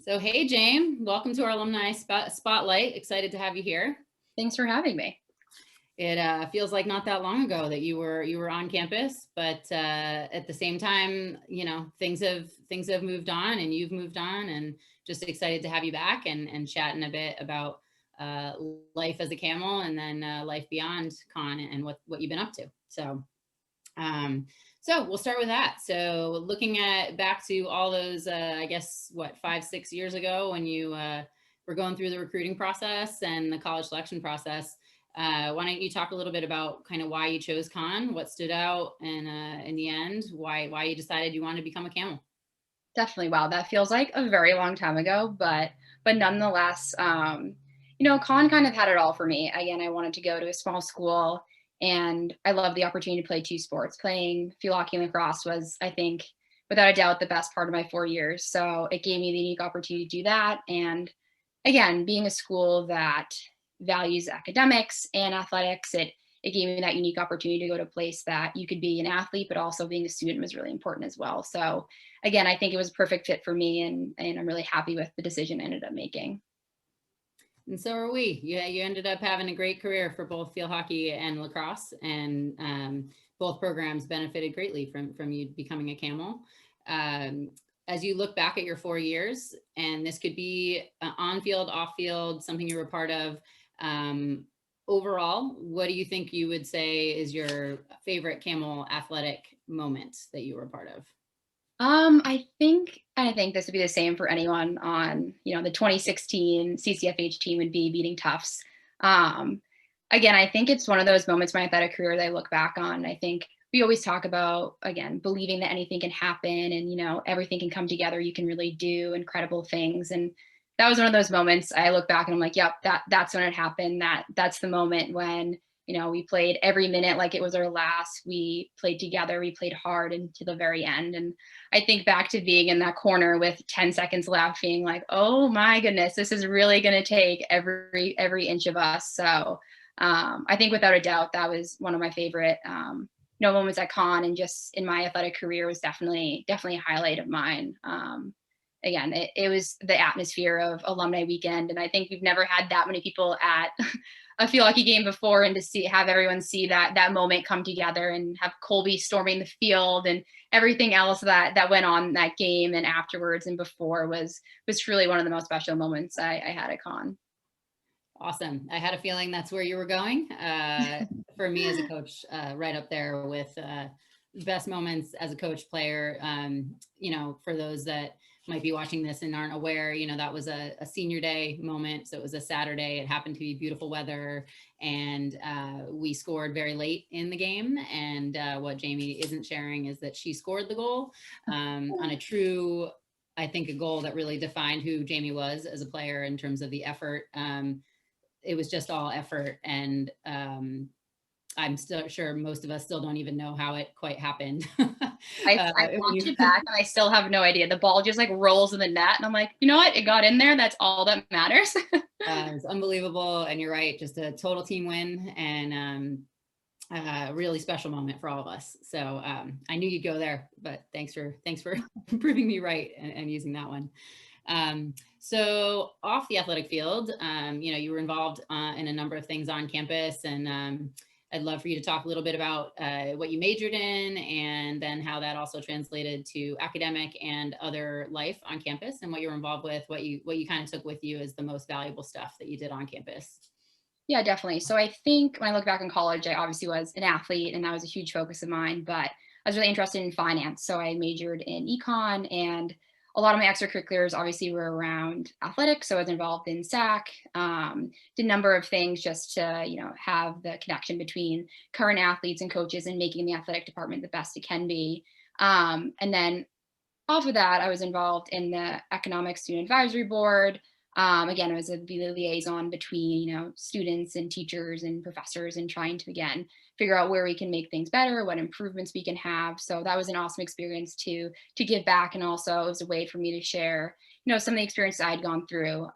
So, hey, Jane, welcome to our alumni spotlight. Excited to have you here. Thanks for having me. It feels like not that long ago that you were on campus, but at the same time, things have moved on, and you've moved on, and just excited to have you back and chatting a bit about uh, life as a Camel, and then life beyond Con, and what you've been up to. Um, so we'll start with that. So looking at back to all those, I guess, 5, 6 years ago when you were going through the recruiting process and the college selection process. Why don't you talk a little bit about kind of why you chose Con, what stood out, and in the end, why you decided you wanted to become a Camel? Definitely. Wow, that feels like a very long time ago, but nonetheless, Con kind of had it all for me. Again, I wanted to go to a small school, and I love the opportunity to play two sports. Playing field hockey and lacrosse was, I think, without a doubt, the best part of my 4 years. So it gave me the unique opportunity to do that. And again, being a school that values academics and athletics, it gave me that unique opportunity to go to a place that you could be an athlete, but also being a student was really important as well. So again, I think it was a perfect fit for me, and I'm really happy with the decision I ended up making. And so are we. You ended up having a great career for both field hockey and lacrosse, and both programs benefited greatly from you becoming a Camel. Um, as you look back at your 4 years, and this could be on field, off field, something you were part of. Um, Overall, what do you think you would say is your favorite Camel athletic moment that you were part of? I think this would be the same for anyone on, the 2016 CCFH team would be beating Tufts. Um, Again, I think it's one of those moments in my athletic career that I look back on. I think we always talk about, again, believing that anything can happen and, everything can come together. You can really do incredible things. And that was one of those moments I look back and I'm like, yep, that's when it happened. That's the moment when, we played every minute like it was our last. We played together, we played hard and to the very end. And I think back to being in that corner with 10 seconds left, being like, oh my goodness, this is really going to take every inch of us. So I think without a doubt, that was one of my favorite, moments at Con, and just in my athletic career was definitely a highlight of mine. Again, it was the atmosphere of alumni weekend, and I think we've never had that many people at a field hockey game before, and to have everyone see that moment come together and have Colby storming the field and everything else that went on in that game and afterwards and before was truly one of the most special moments I had at Con. Awesome. I had a feeling that's where you were going. For me as a coach, right up there with best moments as a coach player. For those that might be watching this and aren't aware, that was a senior day moment. So it was a Saturday. It happened to be beautiful weather, and we scored very late in the game. And what Jamie isn't sharing is that she scored the goal on a true, I think, a goal that really defined who Jamie was as a player in terms of the effort. It was just all effort, and I'm still sure most of us still don't even know how it quite happened. I watched it back and I still have no idea. The ball just like rolls in the net, and I'm like, you know what? It got in there. That's all that matters. It's unbelievable, and you're right, just a total team win, and a really special moment for all of us. So I knew you'd go there, but thanks for proving me right, and using that one. So off the athletic field, you were involved in a number of things on campus, and I'd love for you to talk a little bit about what you majored in, and then how that also translated to academic and other life on campus, and what you were involved with, what you kind of took with you as the most valuable stuff that you did on campus. Yeah, definitely. So I think when I look back in college, I obviously was an athlete and that was a huge focus of mine, but I was really interested in finance. So I majored in econ, and a lot of my extracurriculars obviously were around athletics. So I was involved in SAC, did a number of things just to, have the connection between current athletes and coaches and making the athletic department the best it can be. And then off of that, I was involved in the Economic Student Advisory Board. Again, I was a liaison between, students and teachers and professors, and trying to, again, figure out where we can make things better, what improvements we can have. So that was an awesome experience to give back. And also it was a way for me to share, some of the experiences I'd gone through,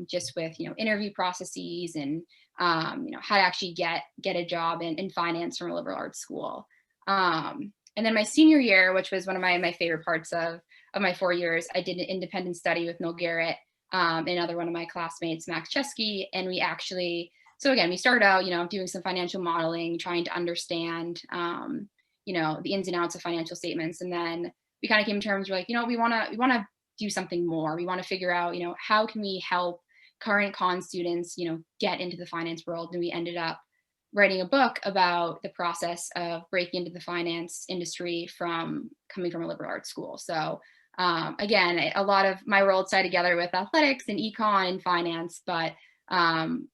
just with, interview processes and, how to actually get a job in finance from a liberal arts school. And then my senior year, which was one of my favorite parts of of my 4 years, I did an independent study with Noel Garrett, another one of my classmates, Max Chesky. And we actually, so again, we started out, doing some financial modeling, trying to understand, the ins and outs of financial statements. And then we kind of came to terms, we're like, we want to do something more. We want to figure out, how can we help current con students, get into the finance world. And we ended up writing a book about the process of breaking into the finance industry from coming from a liberal arts school. So again, a lot of my world tied together with athletics and econ and finance, but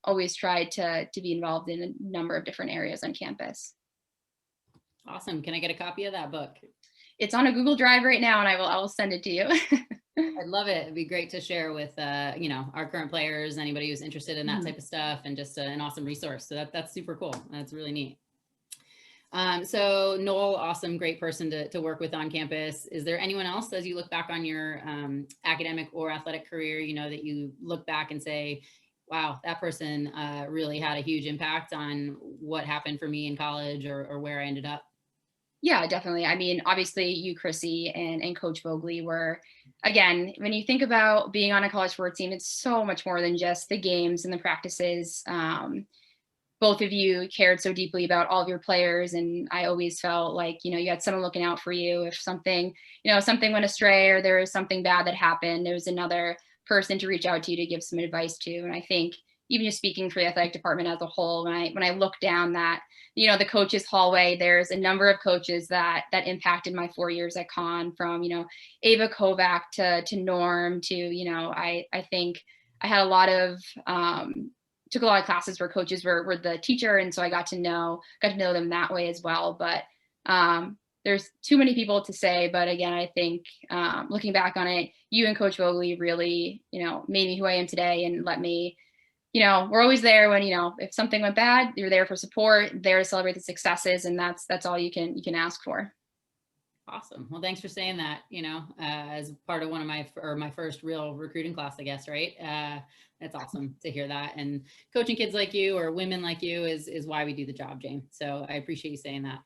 always tried to be involved in a number of different areas on campus. Awesome. Can I get a copy of that book? It's on a Google Drive right now, and I will send it to you. I'd love it. It'd be great to share with, our current players, anybody who's interested in that type of stuff, and just an awesome resource. So that's super cool. That's really neat. So Noel, awesome, great person to work with on campus. Is there anyone else, as you look back on your academic or athletic career, that you look back and say, wow, that person really had a huge impact on what happened for me in college or where I ended up? Yeah, definitely. I mean, obviously you, Chrissy, and Coach Vogley were, again, when you think about being on a college sports team, it's so much more than just the games and the practices. Both of you cared so deeply about all of your players. And I always felt like, you had someone looking out for you. If something went astray or there was something bad that happened, there was another person to reach out to give some advice to. And I think even just speaking for the athletic department as a whole, when I look down that, the coaches hallway, there's a number of coaches that impacted my 4 years at Con, from, Ava Kovac to Norm to, I think I had took a lot of classes where coaches were the teacher. And so I got to know them that way as well. But there's too many people to say, but again, I think looking back on it, you and Coach Vogley really, made me who I am today and let me, we're always there when, if something went bad, you're there for support, there to celebrate the successes. And that's all you can ask for. Awesome. Well, thanks for saying that, as part of one of my first real recruiting class, I guess, right? That's awesome to hear that. And coaching kids like you or women like you is why we do the job, Jane. So I appreciate you saying that.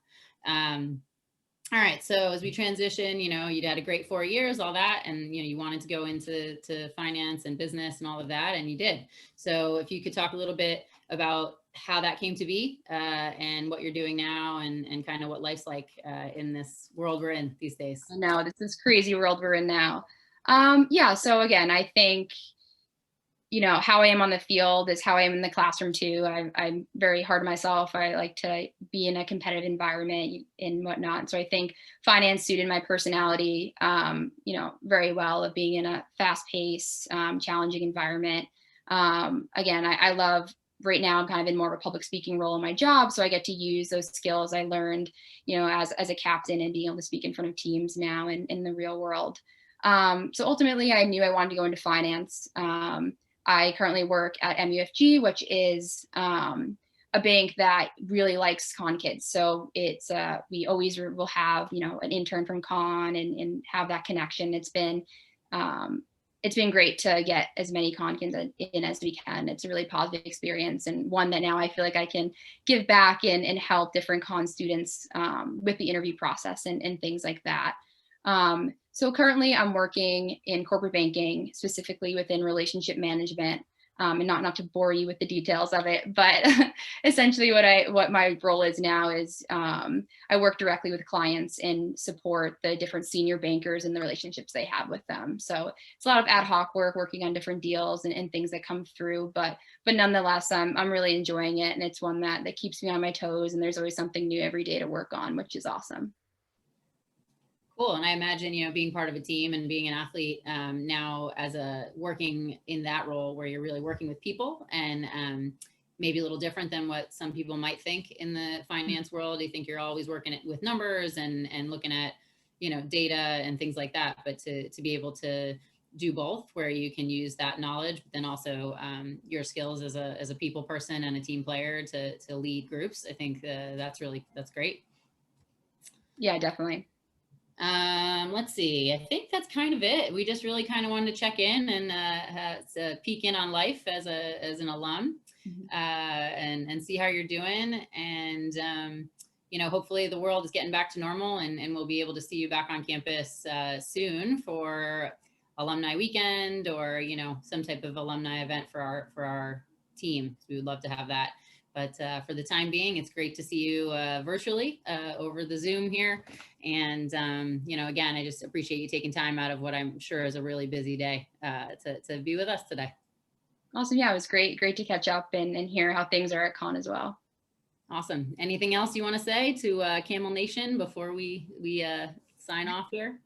All right. So as we transition, you'd had a great 4 years, all that, and, you wanted to go into finance and business and all of that, and you did. So if you could talk a little bit about how that came to be and what you're doing now and kind of what life's like in this world we're in these days. No, this is crazy world we're in now. Yeah. So again, I think, how I am on the field is how I am in the classroom too. I'm very hard on myself. I like to be in a competitive environment and whatnot. So I think finance suited my personality, very well, of being in a fast paced, challenging environment. Again, I love, right now I'm kind of in more of a public speaking role in my job. So I get to use those skills I learned, as a captain, and being able to speak in front of teams now in the real world. So ultimately I knew I wanted to go into finance. I currently work at MUFG, which is a bank that really likes con kids. So it's we always will have an intern from con and have that connection. It's been great to get as many con kids in as we can. It's a really positive experience, and one that now I feel like I can give back and help different con students with the interview process and things like that. So currently I'm working in corporate banking, specifically within relationship management, and not to bore you with the details of it, but essentially what my role is now is I work directly with clients and support the different senior bankers and the relationships they have with them. So it's a lot of ad hoc work, working on different deals and things that come through, but nonetheless, I'm really enjoying it, and it's one that keeps me on my toes, and there's always something new every day to work on, which is awesome. Cool. And I imagine, being part of a team and being an athlete now working in that role where you're really working with people and maybe a little different than what some people might think in the finance world. You think you're always working with numbers and looking at, data and things like that. But to be able to do both, where you can use that knowledge, but then also your skills as a people person and a team player to lead groups, I think that's great. Yeah, definitely. Let's see. I think that's kind of it. We just really kind of wanted to check in and peek in on life as an alum, and see how you're doing. And hopefully the world is getting back to normal, and we'll be able to see you back on campus soon for alumni weekend, or, some type of alumni event for our team. So we would love to have that. But for the time being, it's great to see you virtually over the Zoom here. And, again, I just appreciate you taking time out of what I'm sure is a really busy day to be with us today. Awesome. Yeah, it was great to catch up and hear how things are at Con as well. Awesome. Anything else you want to say to Camel Nation before we sign off here?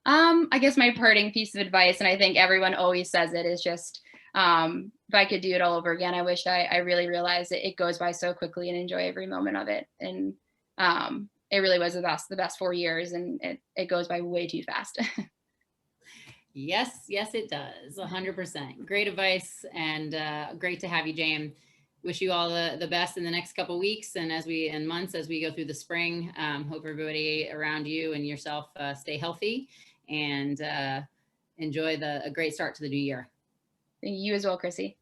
I guess my parting piece of advice, and I think everyone always says it, is just if I could do it all over again, I wish I really realized it goes by so quickly, and enjoy every moment of it. And it really was the best 4 years, and it goes by way too fast. Yes, it does. 100%. Great advice, and great to have you, James. Wish you all the best in the next couple of weeks and months as we go through the spring. Hope everybody around you and yourself stay healthy and enjoy a great start to the new year. You as well, Chrissy.